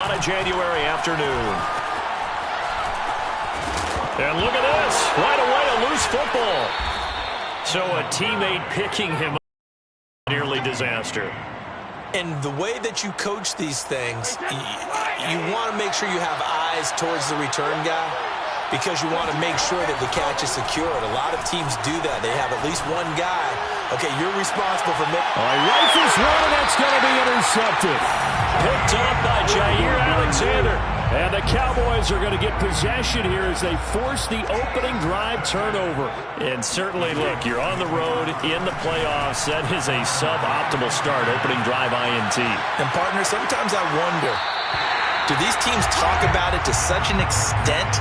On a January afternoon. And look at this. Right away, a loose football. So a teammate picking him up. Nearly disaster. And the way that you coach these things, you want to make sure you have eyes towards the return guy because you want to make sure that the catch is secured. A lot of teams do that. They have at least one guy. Okay, you're responsible for making. All right, rifles one, and that's going to be intercepted. Picked up by Jair Alexander. And the Cowboys are going to get possession here as they force the opening drive turnover. And certainly, look, you're on the road in the playoffs. That is a suboptimal start, opening drive INT. And, partner, sometimes I wonder, do these teams talk about it to such an extent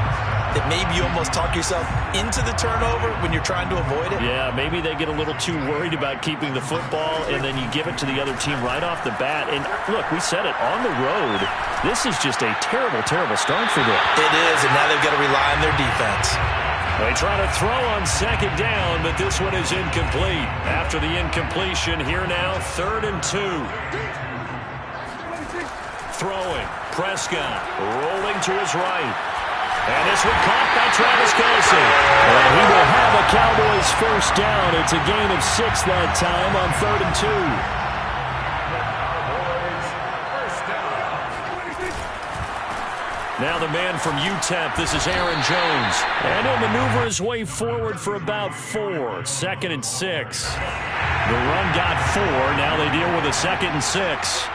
that maybe you almost talk yourself into the turnover when you're trying to avoid it? Yeah, maybe they get a little too worried about keeping the football, and then you give it to the other team right off the bat. And, look, we said it, on the road, this is just a terrible, terrible start for them. It is, and now they've got to rely on their defense. They try to throw on second down, but this one is incomplete. After the incompletion, here now, 3rd and 2. Throwing, Prescott rolling to his right. And this one caught by Travis Kelce. And he will have a Cowboys first down. It's a gain of 6 that time on 3rd and 2. Now the man from UTEP, this is Aaron Jones. And he'll maneuver his way forward for about 4. 2nd and 6. The run got 4. Now they deal with a 2nd and 6.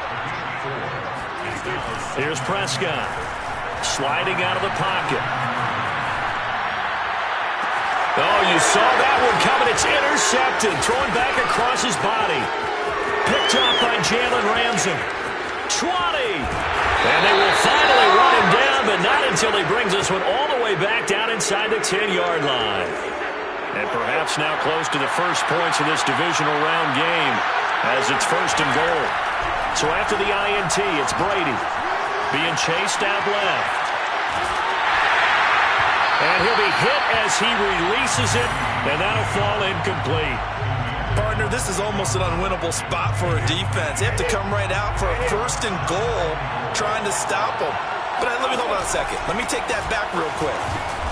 Here's Prescott. Sliding out of the pocket. Oh, you saw that one coming. It's intercepted. Throwing back across his body. Picked up by Jalen Ramsey. 20. And they will finally run him down, but not until he brings this one all the way back down inside the 10-yard line. And perhaps now close to the first points of this divisional round game as it's 1st and goal. So after the INT, it's Brady. Being chased out left. And he'll be hit as he releases it, and that'll fall incomplete. Partner, this is almost an unwinnable spot for a defense. They have to come right out for a 1st and goal trying to stop them. But let me hold on a second. Let me take that back real quick.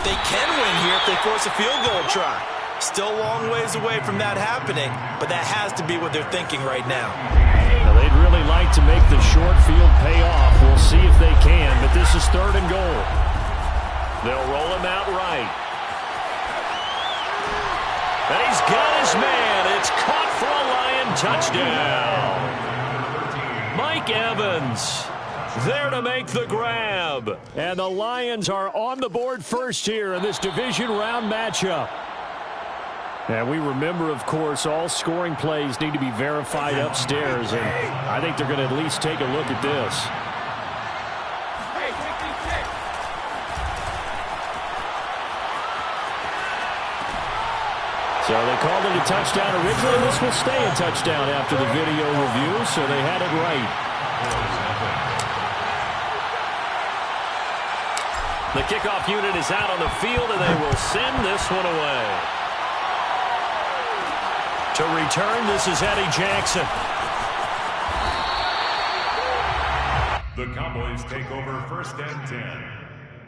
They can win here if they force a field goal try. Still a long ways away from that happening, but that has to be what they're thinking right now. Now they'd really like to make the short field pay off. We'll see if they can, but this is 3rd and goal. They'll roll him out right. And he's got his man. It's caught for a Lion touchdown. Mike Evans there to make the grab. And the Lions are on the board first here in this division round matchup. And we remember, of course, all scoring plays need to be verified upstairs, and I think they're going to at least take a look at this. So they called it a touchdown originally. This will stay a touchdown after the video review, so they had it right. The kickoff unit is out on the field, and they will send this one away. To return, this is Eddie Jackson. The Cowboys take over 1st and 10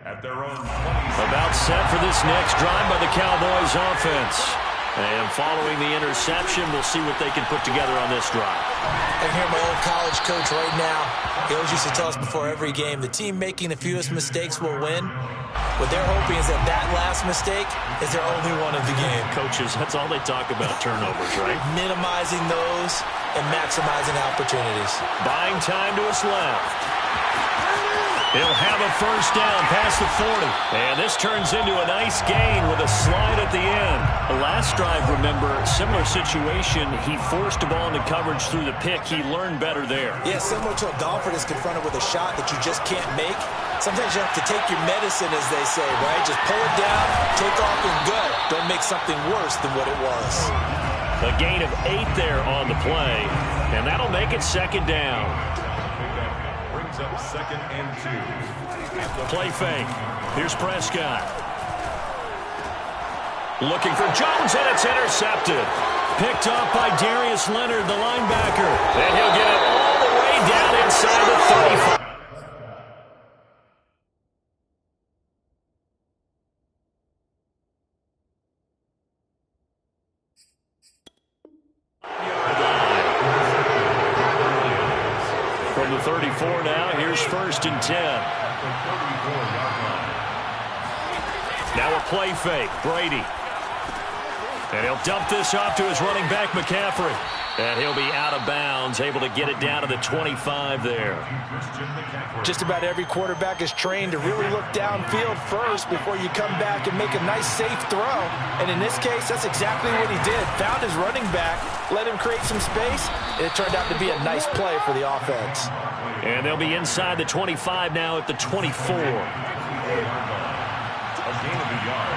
at their own 20. About set for this next drive by the Cowboys offense. And following the interception, we'll see what they can put together on this drive. I can hear my old college coach right now. He always used to tell us before every game, the team making the fewest mistakes will win. What they're hoping is that that last mistake is their only one of the game. Coaches, that's all they talk about, turnovers, right? Minimizing those and maximizing opportunities. Buying time to his left. He'll have a first down past the 40. And this turns into a nice gain with a slide at the end. The last drive, remember, similar situation. He forced a ball into coverage through the pick. He learned better there. Yeah, similar to a golfer that's confronted with a shot that you just can't make. Sometimes you have to take your medicine, as they say, right? Just pull it down, take off, and go. Don't make something worse than what it was. A gain of 8 there on the play. And that'll make it 2nd down. Brings up 2nd and 2. Play fake. Here's Prescott. Looking for Jones, and it's intercepted. Picked up by Darius Leonard, the linebacker. And he'll get it all the way down inside the 35. 34 now. Here's 1st and 10. Now a play fake. Brady. And he'll dump this off to his running back, McCaffrey. And he'll be out of bounds, able to get it down to the 25 there. Just about every quarterback is trained to really look downfield first before you come back and make a nice, safe throw. And in this case, that's exactly what he did. Found his running back, let him create some space, and it turned out to be a nice play for the offense. And they'll be inside the 25 now at the 24. A gain of a yard.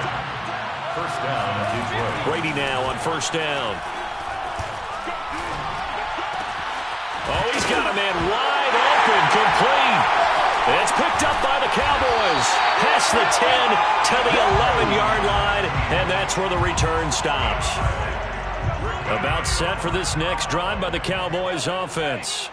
First down, Detroit. Brady now on 1st down. Oh, he's got a man wide open, complete. It's picked up by the Cowboys. Past the 10 to the 11-yard line, and that's where the return stops. About set for this next drive by the Cowboys offense.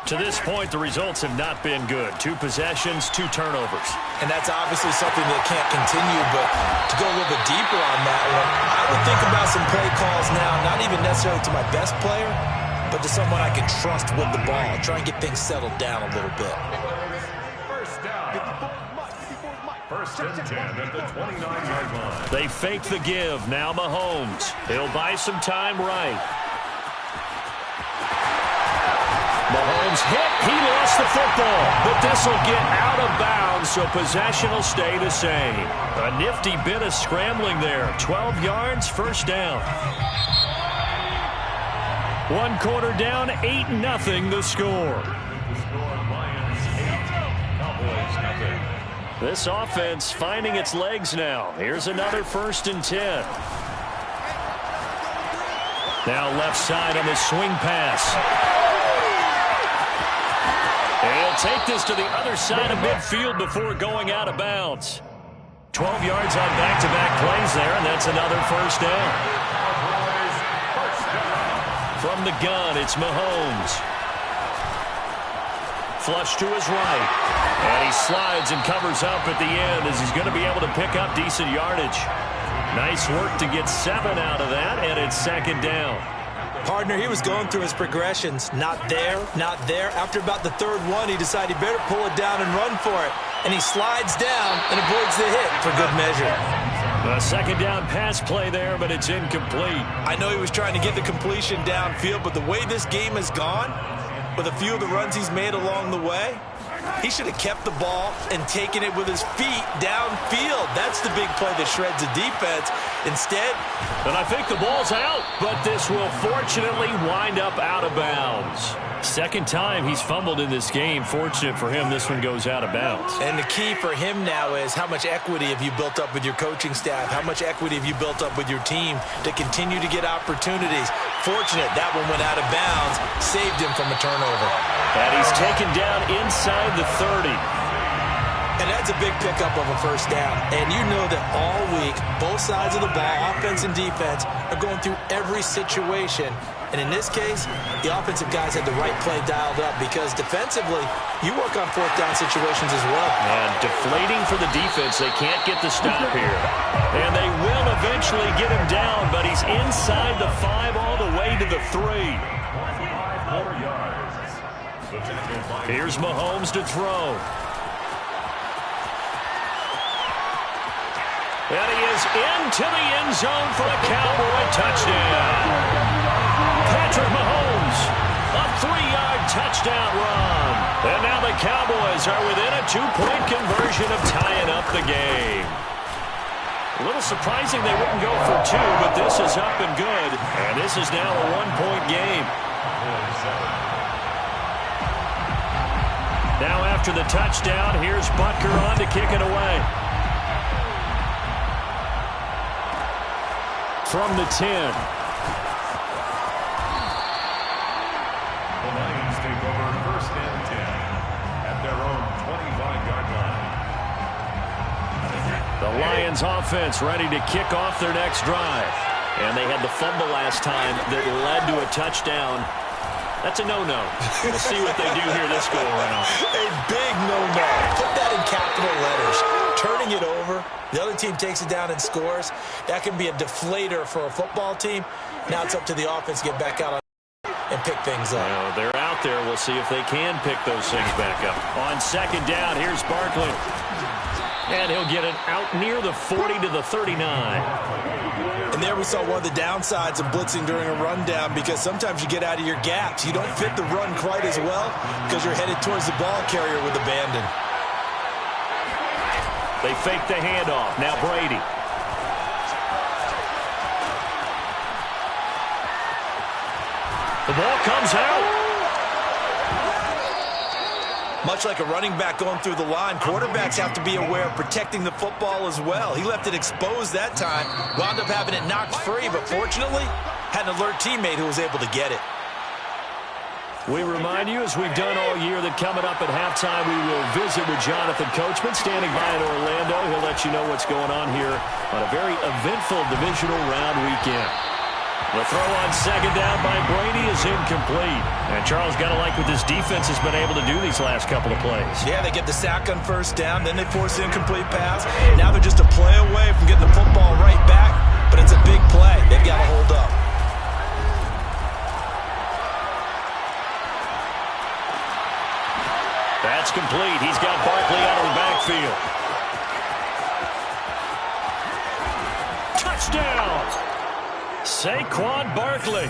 To this point, the results have not been good. 2 possessions, 2 turnovers. And that's obviously something that can't continue, but to go a little bit deeper on that one, I would think about some play calls now, not even necessarily to my best player, but to someone I can trust with the ball. Try and get things settled down a little bit. First down. 1st and 10 at the 29-yard line. They fake the give. Now Mahomes. He'll buy some time right. Mahomes hit. He lost the football, but this will get out of bounds, so possession will stay the same. A nifty bit of scrambling there. 12 yards, 1st down. 1 quarter down, 8-0 the score. This offense finding its legs now. Here's another 1st and 10. Now left side on the swing pass. And he'll take this to the other side of midfield before going out of bounds. 12 yards on back-to-back plays there, and that's another 1st down. From the gun, it's Mahomes. Flush to his right. And he slides and covers up at the end as he's going to be able to pick up decent yardage. Nice work to get 7 out of that, and it's 2nd down. Partner, he was going through his progressions. Not there, not there. After about the 3rd one, he decided he better pull it down and run for it. And he slides down and avoids the hit for good measure. A 2nd down pass play there, but it's incomplete. I know he was trying to get the completion downfield, but the way this game has gone, with a few of the runs he's made along the way, he should have kept the ball and taken it with his feet downfield. That's the big play that shreds the defense. Instead, and I think the ball's out, but this will fortunately wind up out of bounds. 2nd time he's fumbled in this game. Fortunate for him, this one goes out of bounds. And the key for him now is how much equity have you built up with your coaching staff? How much equity have you built up with your team to continue to get opportunities? Fortunate that one went out of bounds, saved him from a turnover. And he's taken down inside the 30. And that's a big pickup of a 1st down. And you know that all week, both sides of the ball, offense and defense, are going through every situation. And in this case, the offensive guys had the right play dialed up because defensively, you work on 4th down situations as well. And deflating for the defense. They can't get the stop here. And they will eventually get him down, but he's inside the 5 all the way to the 3. 5 more yards. Here's Mahomes to throw. And he is into the end zone for a Cowboy touchdown. Patrick Mahomes, a 3-yard touchdown run. And now the Cowboys are within a 2-point conversion of tying up the game. A little surprising they wouldn't go for 2, but this is up and good. And this is now a 1-point game. Now after the touchdown, here's Butker on to kick it away. From the 10. The Lions take over 1st and 10 at their own 25-yard line. The Lions offense ready to kick off their next drive. And they had the fumble last time that led to a touchdown. That's a no-no. We'll see what they do here this go-around. A big no-no. Put that in capital letters. Turning it over, the other team takes it down and scores. That can be a deflator for a football team. Now it's up to the offense to get back out on. and pick things up. Well, they're out there. We'll see if they can pick those things back up. On second down, here's Barkley. And he'll get it out near the 40 to the 39. And there we saw one of the downsides of blitzing during a rundown, because sometimes you get out of your gaps. You don't fit the run quite as well because you're headed towards the ball carrier with abandon. They fake the handoff. Now Brady. The ball comes out. Much like a running back going through the line, quarterbacks have to be aware of protecting the football as well. He left it exposed that time, wound up having it knocked free, but fortunately had an alert teammate who was able to get it. We remind you, as we've done all year, that coming up at halftime, we will visit with Jonathan Coachman, standing by in Orlando. He'll let you know what's going on here on a very eventful divisional round weekend. The throw on second down by Brady is incomplete. And Charles, got to like what this defense has been able to do these last couple of plays. Yeah, they get the sack on first down, then they force the incomplete pass. Now they're just a play away from getting the football right back, but it's a big play. They've got to hold up. That's complete. He's got Barkley out of the backfield. Touchdown! Saquon Barkley,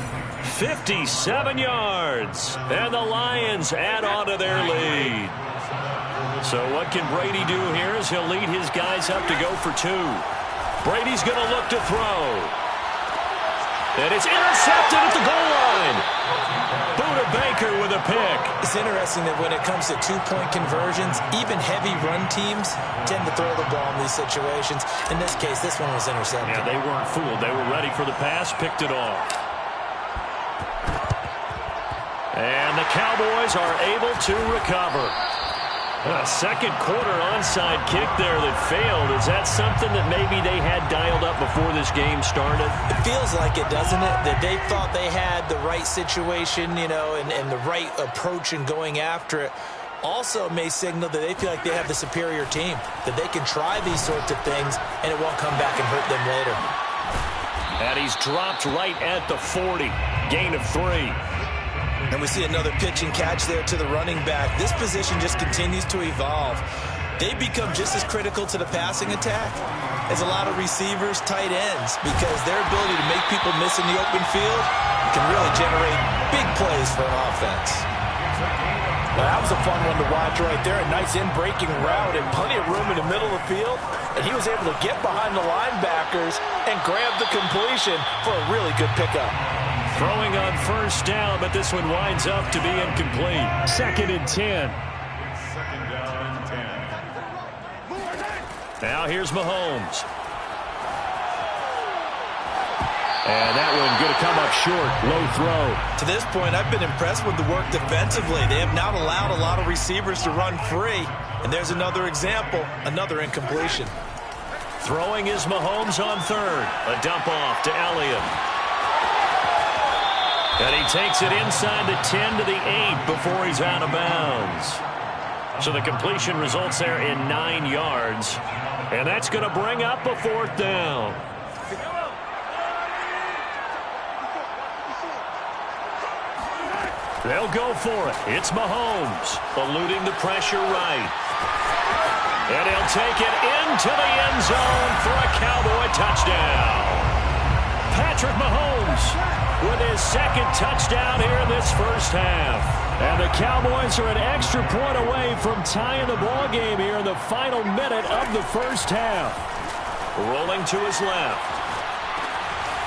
57 yards. And the Lions add on to their lead. So what can Brady do here as he'll lead his guys up to go for two. Brady's going to look to throw. And it's intercepted at the goal line. Buda Baker with a pick. It's interesting that when it comes to two-point conversions, even heavy run teams tend to throw the ball in these situations. In this case, this one was intercepted. Yeah, they weren't fooled. They were ready for the pass, picked it off. And the Cowboys are able to recover. A second quarter onside kick there that failed. Is that something that maybe they had dialed up before this game started? It feels like it, doesn't it? That they thought they had the right situation, you know, and the right approach in going after it. Also may signal that they feel like they have the superior team, that they can try these sorts of things and it won't come back and hurt them later. And he's dropped right at the 40. Gain of 3. And we see another pitch and catch there to the running back. This position just continues to evolve. They become just as critical to the passing attack as a lot of receivers, tight ends, because their ability to make people miss in the open field can really generate big plays for an offense. Well, that was a fun one to watch right there. A nice in-breaking route and plenty of room in the middle of the field. And he was able to get behind the linebackers and grab the completion for a really good pickup. Throwing on first down, but this one winds up to be incomplete. 2nd and 10. Second down and 10. Now here's Mahomes. And that one going to come up short. Low throw. To this point, I've been impressed with the work defensively. They have not allowed a lot of receivers to run free. And there's another example, another incompletion. Throwing is Mahomes on third. A dump off to Elliott. And he takes it inside the 10 to the 8 before he's out of bounds. So the completion results there in 9 yards. And that's going to bring up a 4th down. They'll go for it. It's Mahomes, eluding the pressure right. And he'll take it into the end zone for a Cowboy touchdown. Patrick Mahomes with his 2nd touchdown here in this first half. And the Cowboys are an extra point away from tying the ball game here in the final minute of the first half. Rolling to his left.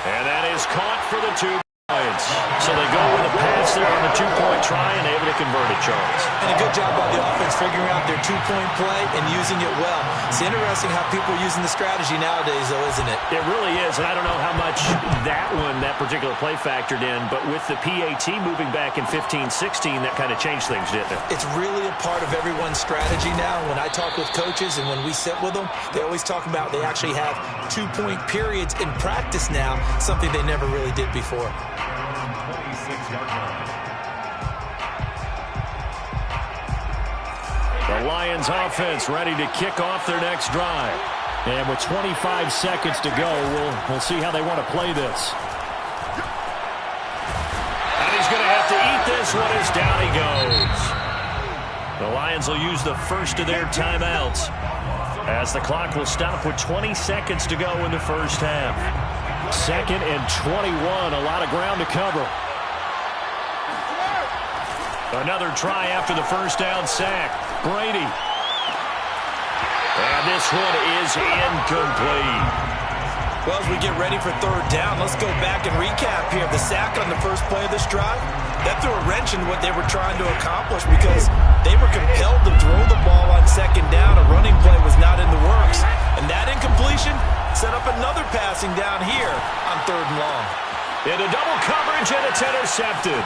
And that is caught for the 2 points. So they go with a pass there on the 2-point try and able to convert it, Charles. And a good job by the offense figuring out their 2-point play and using it well. It's interesting how people are using the strategy nowadays, though, isn't it? It really is, and I don't know how much that particular play factored in, but with the PAT moving back in 15-16, that kind of changed things, didn't it? It's really a part of everyone's strategy now. When I talk with coaches and when we sit with them, they always talk about they actually have 2-point periods in practice now, something they never really did before. 26-yard line. The Lions offense ready to kick off their next drive. And with 25 seconds to go, we'll see how they want to play this. And he's going to have to this one is down he goes. The Lions will use the first of their timeouts as the clock will stop with 20 seconds to go in the first half. 2nd and 21, a lot of ground to cover. Another try after the first down sack. Brady. And this one is incomplete. Well, as we get ready for 3rd down, let's go back and recap here. The sack on the first play of this drive, that threw a wrench in what they were trying to accomplish because they were compelled to throw the ball on 2nd down. A running play was not in the works. And that incompletion set up another passing down here on 3rd and long. Into double coverage, and it's intercepted.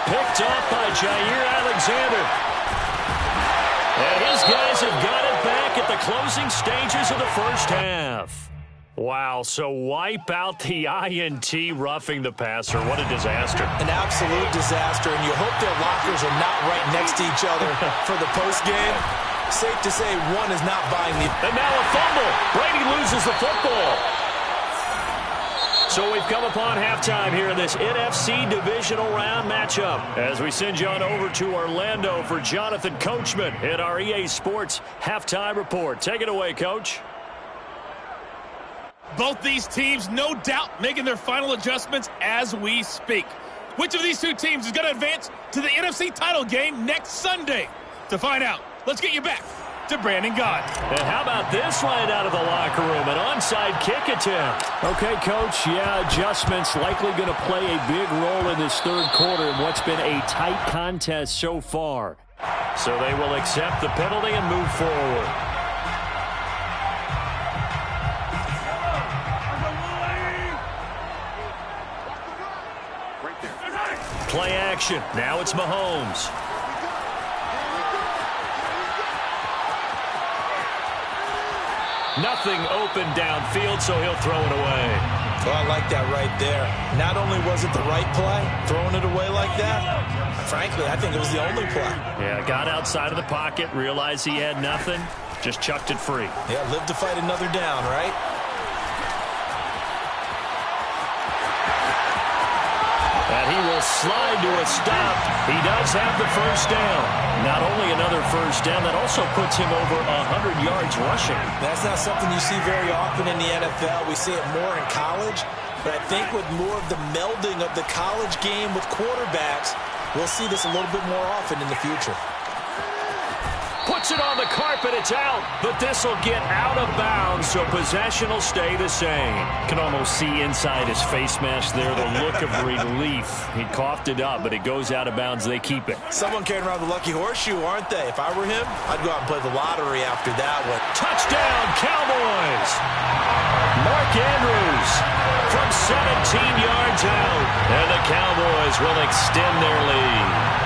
Picked off by Jair Alexander. And his guys have got it back at the closing stages of the first half. Wow, so wipe out the INT roughing the passer. What a disaster. An absolute disaster, and you hope their lockers are not right next to each other for the postgame. Safe to say one is not buying the... And now a fumble. Brady loses the football. So we've come upon halftime here in this NFC divisional round matchup as we send you on over to Orlando for Jonathan Coachman in our EA Sports halftime report. Take it away, Coach. Both these teams, no doubt, making their final adjustments as we speak. Which of these two teams is going to advance to the NFC title game next Sunday? To find out, let's get you back to Brandon Gaudin. And how about this line out of the locker room? An onside kick attempt. Okay, Coach, yeah, adjustments likely going to play a big role in this 3rd quarter in what's been a tight contest so far. So they will accept the penalty and move forward. Play action. Now it's Mahomes. Nothing open downfield, so he'll throw it away. Well, I like that right there. Not only was it the right play, throwing it away like that, frankly, I think it was the only play. Yeah, got outside of the pocket, realized he had nothing, just chucked it free. Yeah, live to fight another down, right? And he will slide to a stop. He does have the first down. Not only another first down, that also puts him over 100 yards rushing. That's not something you see very often in the NFL. We see it more in college. But I think with more of the melding of the college game with quarterbacks, we'll see this a little bit more often in the future. Puts it on the carpet, it's out, but this will get out of bounds, so possession will stay the same. Can almost see inside his face mask there, the look of relief. He coughed it up, but it goes out of bounds. They keep it. Someone carrying around the lucky horseshoe, aren't they? If I were him, I'd go out and play the lottery after that one. Touchdown, Cowboys! Mark Andrews from 17 yards out, and the Cowboys will extend their lead.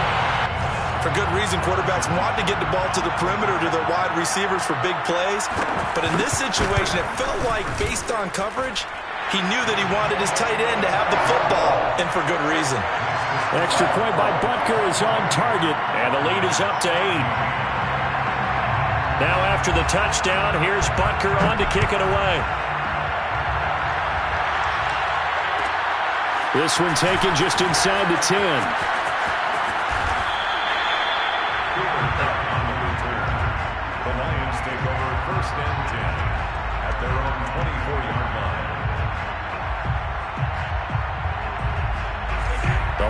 For good reason, quarterbacks want to get the ball to the perimeter to their wide receivers for big plays. But in this situation, it felt like, based on coverage, he knew that he wanted his tight end to have the football, and for good reason. Extra point by Butker is on target, and the lead is up to 8. Now after the touchdown, here's Butker on to kick it away. This one taken just inside the 10.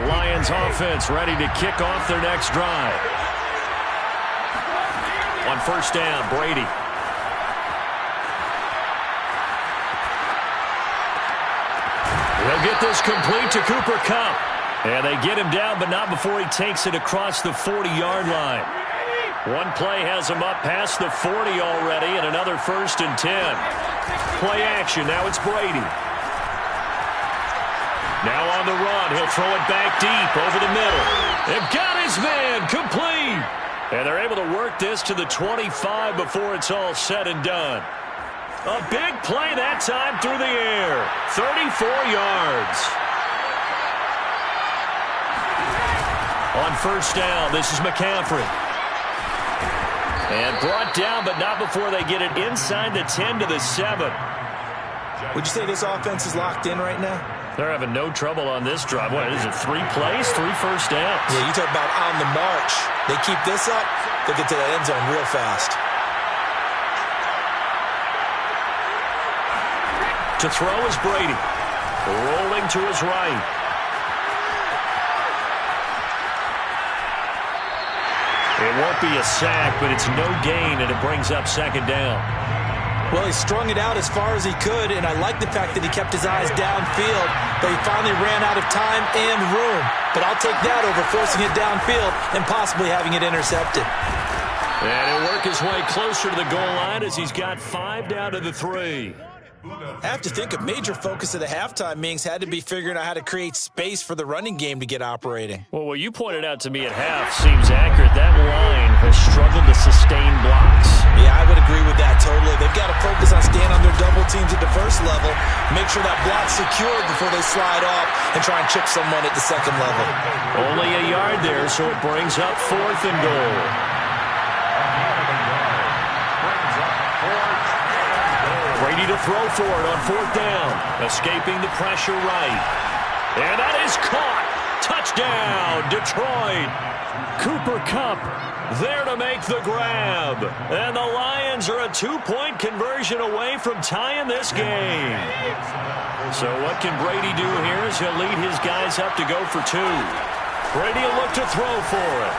Lions offense ready to kick off their next drive. On first down, Brady. They'll get this complete to Cooper Kupp. And they get him down, but not before he takes it across the 40-yard line. One play has him up past the 40 already, and another 1st and 10. Play action, now it's Brady. Now on the run, he'll throw it back deep over the middle. They've got his man, complete. And they're able to work this to the 25 before it's all said and done. A big play that time through the air. 34 yards. On first down, this is McCaffrey. And brought down, but not before they get it inside the 10 to the 7. Would you say this offense is locked in right now? They're having no trouble on this drive. What is it, 3 plays, 3 first downs? Yeah, you talk about on the march. They keep this up, they'll get to the end zone real fast. To throw is Brady. Rolling to his right. It won't be a sack, but it's no gain, and it brings up second down. Well, he strung it out as far as he could, and I like the fact that he kept his eyes downfield, but he finally ran out of time and room. But I'll take that over forcing it downfield and possibly having it intercepted. And he'll work his way closer to the goal line as he's got 5 down to the 3. I have to think a major focus of the halftime meetings had to be figuring out how to create space for the running game to get operating. Well, what you pointed out to me at half seems accurate. That line has struggled to sustain blocks. Yeah, I would agree with that totally. They've got to focus on staying on their double teams at the first level, make sure that block's secured before they slide off and try and chip someone at the second level. Only a yard there, so it brings up 4th and goal. Brady to throw for it on 4th down. Escaping the pressure right. And that is caught. Touchdown, Detroit. Cooper Kupp there to make the grab. And the Lions are a 2-point conversion away from tying this game. So what can Brady do here as he'll lead his guys up to go for 2. Brady will look to throw for it.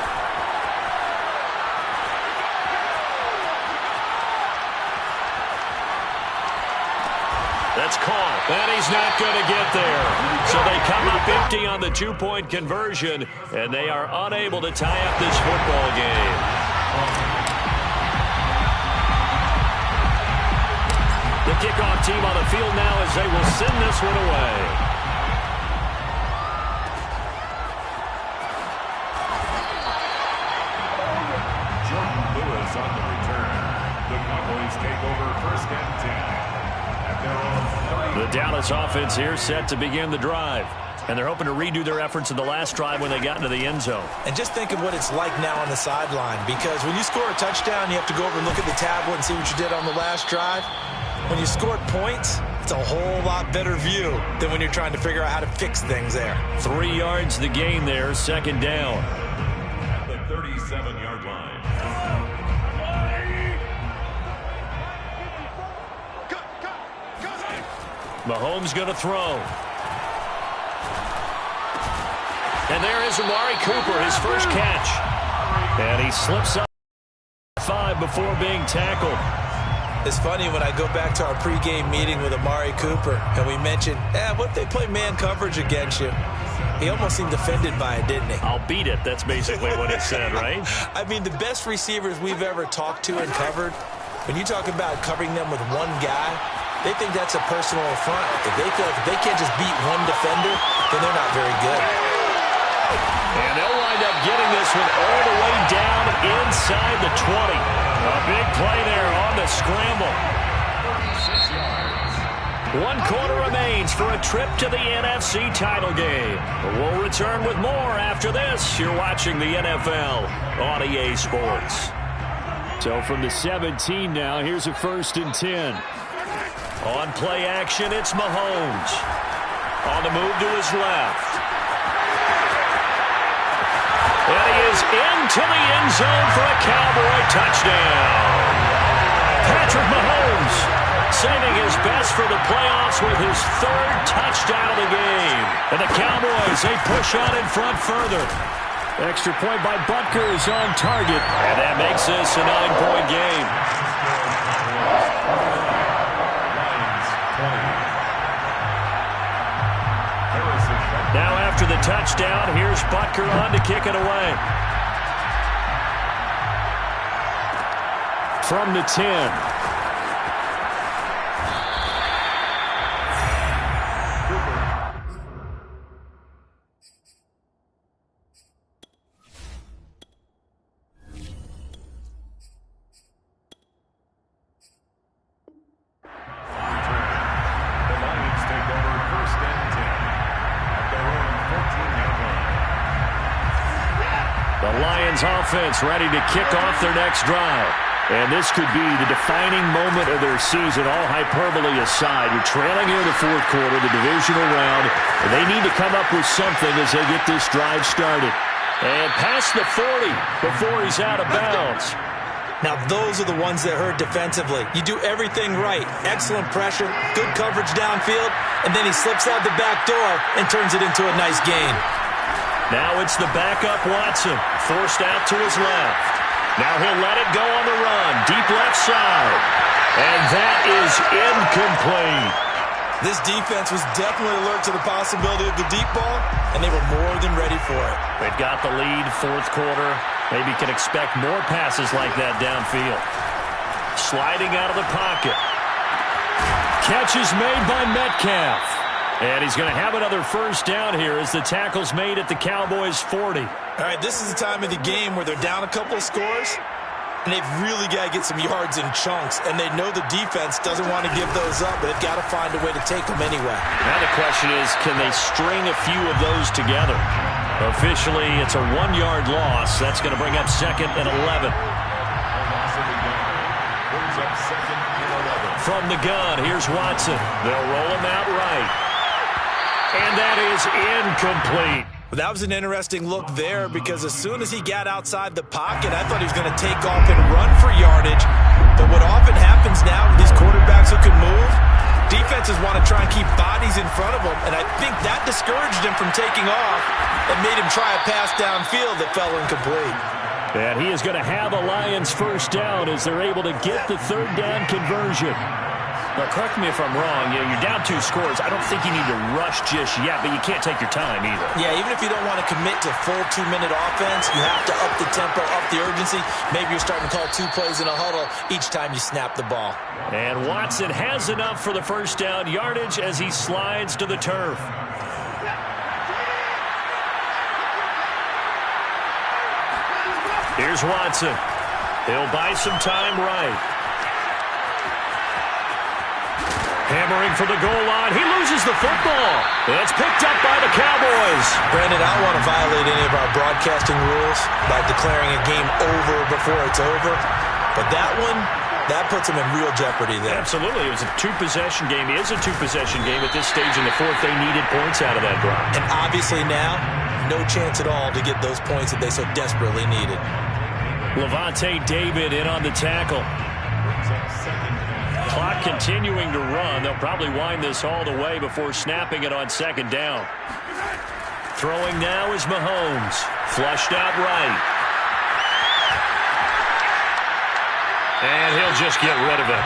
That's caught, and he's not going to get there. So they come up empty on the 2-point conversion, and they are unable to tie up this football game. The kickoff team on the field now as they will send this one away. Jordan Lewis on the return. The Cowboys take over 1st and 10. The Dallas offense here set to begin the drive. And they're hoping to redo their efforts in the last drive when they got into the end zone. And just think of what it's like now on the sideline, because when you score a touchdown, you have to go over and look at the tablet and see what you did on the last drive. When you scored points, it's a whole lot better view than when you're trying to figure out how to fix things there. 3 yards the gain there, 2nd down. At the 37-yard line. Mahomes going to throw. And there is Amari Cooper, his first catch. And he slips up 5 before being tackled. It's funny when I go back to our pregame meeting with Amari Cooper and we mentioned, what if they play man coverage against you? He almost seemed offended by it, didn't he? I'll beat it. That's basically what it said, right? I mean, the best receivers we've ever talked to and covered, when you talk about covering them with one guy, they think that's a personal affront. If they feel like if they can't just beat one defender, then they're not very good. And they'll wind up getting this one all the way down inside the 20. A big play there on the scramble. 1 quarter remains for a trip to the NFC title game. We'll return with more after this. You're watching the NFL on EA Sports. So from the 17 now, here's a 1st and 10. On play action, it's Mahomes. On the move to his left. And he is into the end zone for a Cowboy touchdown. Patrick Mahomes saving his best for the playoffs with his 3rd touchdown of the game. And the Cowboys, they push on in front further. Extra point by Butker is on target. And that makes this a 9-point game. Now after the touchdown, here's Butker on to kick it away. From the 10. Offense ready to kick off their next drive. And this could be the defining moment of their season, all hyperbole aside. You're trailing here in the fourth quarter, the divisional round. And they need to come up with something as they get this drive started. And past the 40 before he's out of bounds. Now, those are the ones that hurt defensively. You do everything right. Excellent pressure, good coverage downfield, and then he slips out the back door and turns it into a nice gain. Now it's the backup Watson, forced out to his left. Now he'll let it go on the run, deep left side. And that is incomplete. This defense was definitely alert to the possibility of the deep ball, and they were more than ready for it. They've got the lead, fourth quarter. Maybe can expect more passes like that downfield. Sliding out of the pocket. Catch is made by Metcalf. And he's going to have another first down here as the tackle's made at the Cowboys' 40. All right, this is the time of the game where they're down a couple of scores, and they've really got to get some yards in chunks, and they know the defense doesn't want to give those up, but they've got to find a way to take them anyway. Now the question is, can they string a few of those together? Officially, it's a 1-yard loss. That's going to bring up 2nd and 11. From the gun, here's Watson. They'll roll him out right. And that is incomplete. Well, that was an interesting look there because as soon as he got outside the pocket, I thought he was going to take off and run for yardage. But what often happens now with these quarterbacks who can move, defenses want to try and keep bodies in front of them, and I think that discouraged him from taking off and made him try a pass downfield that fell incomplete. And he is going to have a Lions first down as they're able to get the third down conversion. Now, correct me if I'm wrong. You're down 2 scores. I don't think you need to rush just yet, but you can't take your time either. Yeah, even if you don't want to commit to full 2-minute offense, you have to up the tempo, up the urgency. Maybe you're starting to call 2 plays in a huddle each time you snap the ball. And Watson has enough for the first down yardage as he slides to the turf. Here's Watson. He'll buy some time right. Hammering for the goal line. He loses the football. It's picked up by the Cowboys. Brandon, I don't want to violate any of our broadcasting rules by declaring a game over before it's over. But that one, that puts them in real jeopardy there. Absolutely. It was a 2-possession game. It is a 2-possession game at this stage in the fourth. They needed points out of that drive. And obviously now, no chance at all to get those points that they so desperately needed. Levante David in on the tackle. Clock continuing to run. They'll probably wind this all the way before snapping it on second down. Throwing now is Mahomes. Flushed out right. And he'll just get rid of it.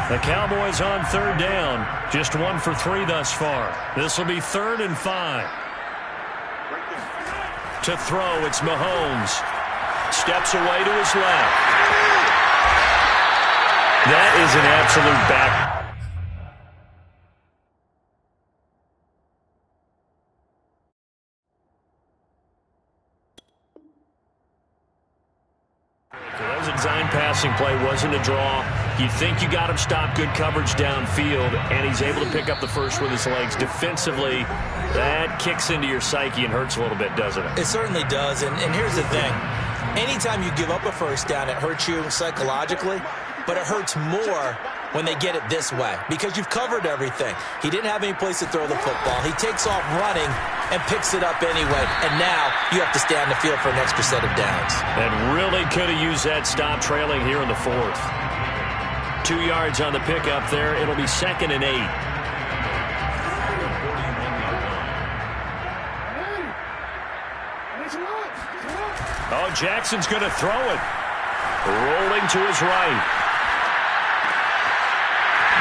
The Cowboys on third down. Just 1 for 3 thus far. This will be 3rd and 5. To throw, it's Mahomes. Steps away to his left. That is an absolute back. That was a design passing play, wasn't a draw. You think you got him stopped, good coverage downfield, and he's able to pick up the first with his legs. Defensively, that kicks into your psyche and hurts a little bit, doesn't it? It certainly does, and here's the thing. Anytime you give up a first down, it hurts you psychologically, but it hurts more when they get it this way because you've covered everything. He didn't have any place to throw the football. He takes off running and picks it up anyway, and now you have to stay on the field for an extra set of downs. And really could have used that stop trailing here in the fourth. 2 yards on the pickup there. It'll be 2nd and 8. Oh, Jackson's going to throw it. Rolling to his right.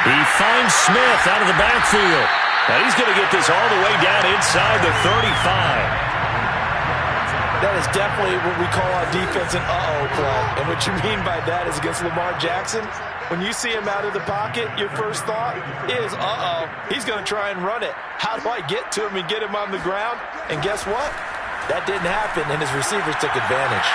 He finds Smith out of the backfield. Now he's going to get this all the way down inside the 35. That is definitely what we call our defense an uh-oh play. And what you mean by that is against Lamar Jackson, when you see him out of the pocket, your first thought is, uh-oh, he's going to try and run it. How do I get to him and get him on the ground? And guess what? That didn't happen, and his receivers took advantage.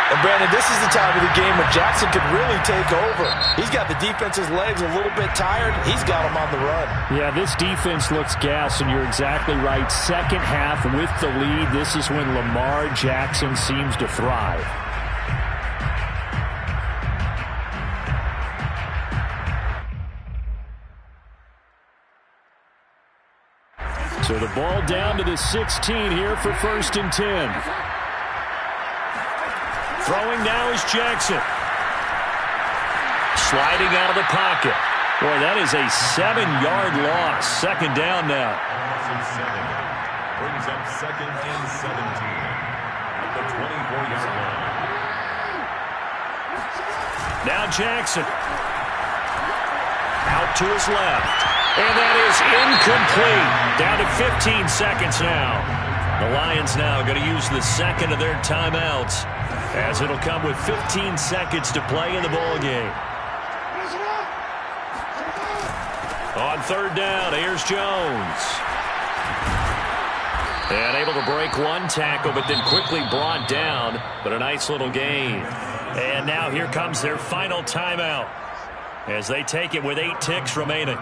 And, Brandon, this is the time of the game when Jackson could really take over. He's got the defense's legs a little bit tired. He's got them on the run. Yeah, this defense looks gassed, and you're exactly right. Second half with the lead, this is when Lamar Jackson seems to thrive. So the ball down to the 16 here for 1st and 10. Throwing now is Jackson. Sliding out of the pocket. Boy, that is a 7-yard loss. Second down now. Brings up 2nd and 17 at the 24-yard line. Now Jackson. Out to his left. And that is incomplete. Down to 15 seconds now. The Lions now going to use the second of their timeouts, as it'll come with 15 seconds to play in the ball game. On 3rd down, here's Jones. And able to break one tackle, but then quickly brought down. But a nice little gain. And now here comes their final timeout, as they take it with 8 ticks remaining.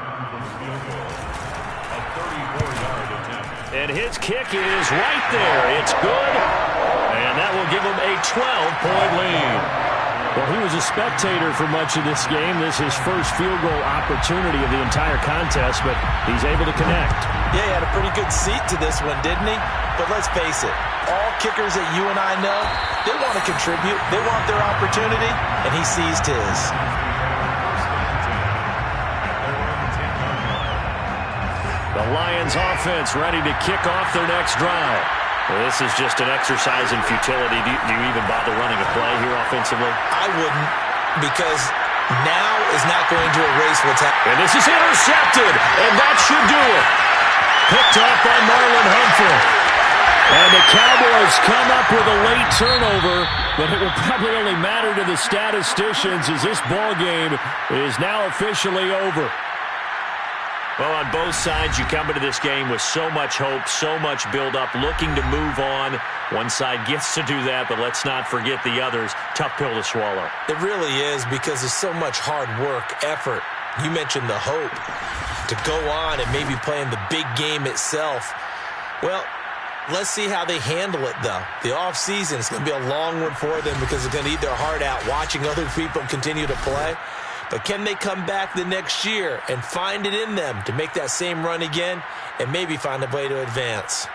And his kick is right there. It's good. And that will give him a 12-point lead. Well, he was a spectator for much of this game. This is his first field goal opportunity of the entire contest, but he's able to connect. Yeah, he had a pretty good seat to this one, didn't he? But let's face it, all kickers that you and I know, they want to contribute. They want their opportunity, and he seized his. The Lions offense ready to kick off their next drive. Well, this is just an exercise in futility. Do you even bother running a play here offensively? I wouldn't, because now is not going to erase what's happening. And this is intercepted, and that should do it. Picked off by Marlon Humphrey. And the Cowboys come up with a late turnover, but it will probably only matter to the statisticians, as this ball game is now officially over. Well, on both sides, you come into this game with so much hope, so much build-up, looking to move on. One side gets to do that, but let's not forget the others. Tough pill to swallow. It really is, because there's so much hard work, effort. You mentioned the hope to go on and maybe play in the big game itself. Well, let's see how they handle it, though. The offseason is going to be a long one for them, because they're going to eat their heart out watching other people continue to play. But can they come back the next year and find it in them to make that same run again and maybe find a way to advance?